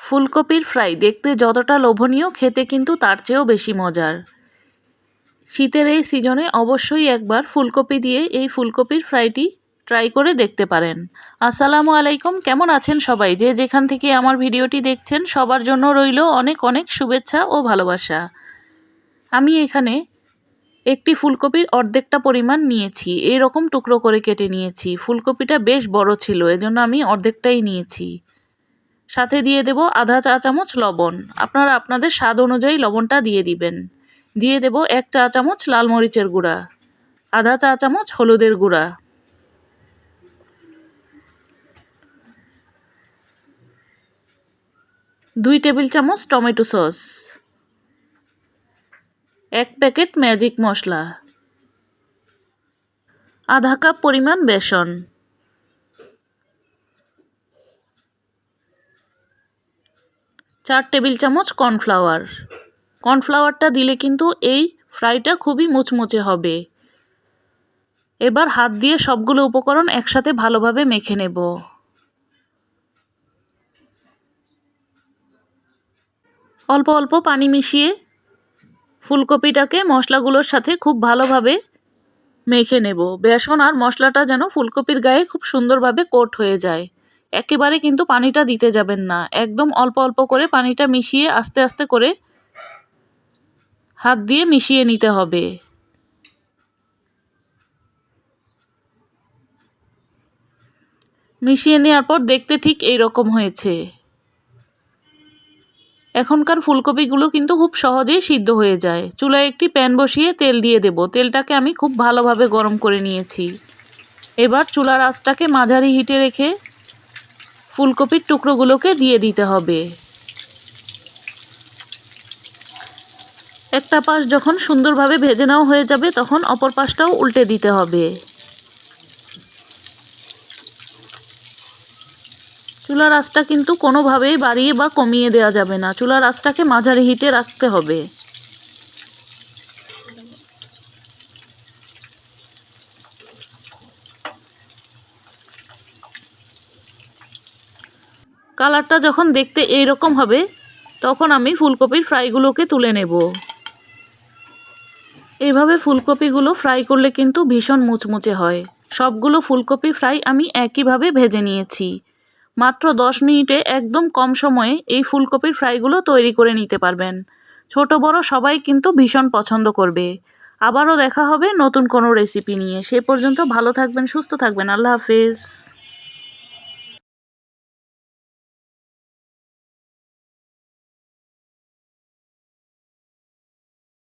ফুলকপির ফ্রাই দেখতে যতটা লোভনীয়, খেতে কিন্তু তার চেয়েও বেশি মজার। শীতের এই সিজনে অবশ্যই একবার ফুলকপি দিয়ে এই ফুলকপির ফ্রাইটি ট্রাই করে দেখতে পারেন। আসসালামু আলাইকুম, কেমন আছেন সবাই? যে যেখান থেকে আমার ভিডিওটি দেখছেন সবার জন্য রইল অনেক অনেক শুভেচ্ছা ও ভালোবাসা। আমি এখানে একটি ফুলকপির অর্ধেকটা পরিমাণ নিয়েছি, এরকম টুকরো করে কেটে নিয়েছি। ফুলকপিটা বেশ বড় ছিল, এজন্য আমি অর্ধেকটাই নিয়েছি। সাথে দিয়ে দেব আধা চা চামচ লবণ, আপনারা আপনাদের স্বাদ অনুযায়ী লবণটা দিয়ে দিবেন। দিয়ে দেব 1 চা চামচ লাল মরিচের গুঁড়া, আধা চা চামচ হলুদের গুঁড়া, 2 টেবিল চামচ টমেটো সস, 1 প্যাকেট ম্যাজিক মশলা, আধা কাপ পরিমাণ বেসন, 4 টেবিল চামচ কর্নফ্লাওয়ার। কর্নফ্লাওয়ারটা দিলে কিন্তু এই ফ্রাইটা খুবই মুচমুচে হবে। এবার হাত দিয়ে সবগুলো উপকরণ একসাথে ভালোভাবে মেখে নেব। অল্প অল্প পানি মিশিয়ে ফুলকপিটাকে মশলাগুলোর সাথে খুব ভালোভাবে মেখে নেব। বেসন আর মশলাটা যেন ফুলকপির গায়ে খুব সুন্দরভাবে কোট হয়ে যায়। একেবারে কিন্তু পানিটা দিতে যাবেন না, একদম অল্প অল্প করে পানিটা মিশিয়ে আস্তে আস্তে করে হাত দিয়ে মিশিয়ে নিতে হবে। মিশিয়ে নেওয়ার পর দেখতে ঠিক এই রকম হয়েছে। এখনকার ফুলকপিগুলো কিন্তু খুব সহজেই সিদ্ধ হয়ে যায়। চুলায় একটি প্যান বসিয়ে তেল দিয়ে দেব। তেলটাকে আমি খুব ভালোভাবে গরম করে নিয়েছি। এবার চুলার আঁচটাকে মাঝারি হিটে রেখে ফুলকপির টুকরোগুলোকে দিয়ে দিতে হবে। একটা পাশ যখন সুন্দরভাবে ভেজে নেওয়া হয়ে যাবে তখন অপর পাশটাও উল্টে দিতে হবে। চুলার আঁচটা কিন্তু কোনোভাবেই বাড়িয়ে বা কমিয়ে দেওয়া যাবে না, চুলার আঁচটাকে মাঝারি হিটে রাখতে হবে। কালারটা যখন দেখতে এই রকম হবে তখন আমি ফুলকপির ফ্রাইগুলোকে তুলে নেব। এইভাবে ফুলকপিগুলো ফ্রাই করলে কিন্তু ভীষণ মুচমুচে হয়। সবগুলো ফুলকপি ফ্রাই আমি একইভাবে ভেজে নিয়েছি। মাত্র 10 মিনিটে একদম কম সময়ে এই ফুলকপির ফ্রাইগুলো তৈরি করে নিতে পারবেন। ছোট বড় সবাই কিন্তু ভীষণ পছন্দ করবে। আবারও দেখা হবে নতুন কোনো রেসিপি নিয়ে। সে পর্যন্ত ভালো থাকবেন, সুস্থ থাকবেন। আল্লাহ হাফেজ।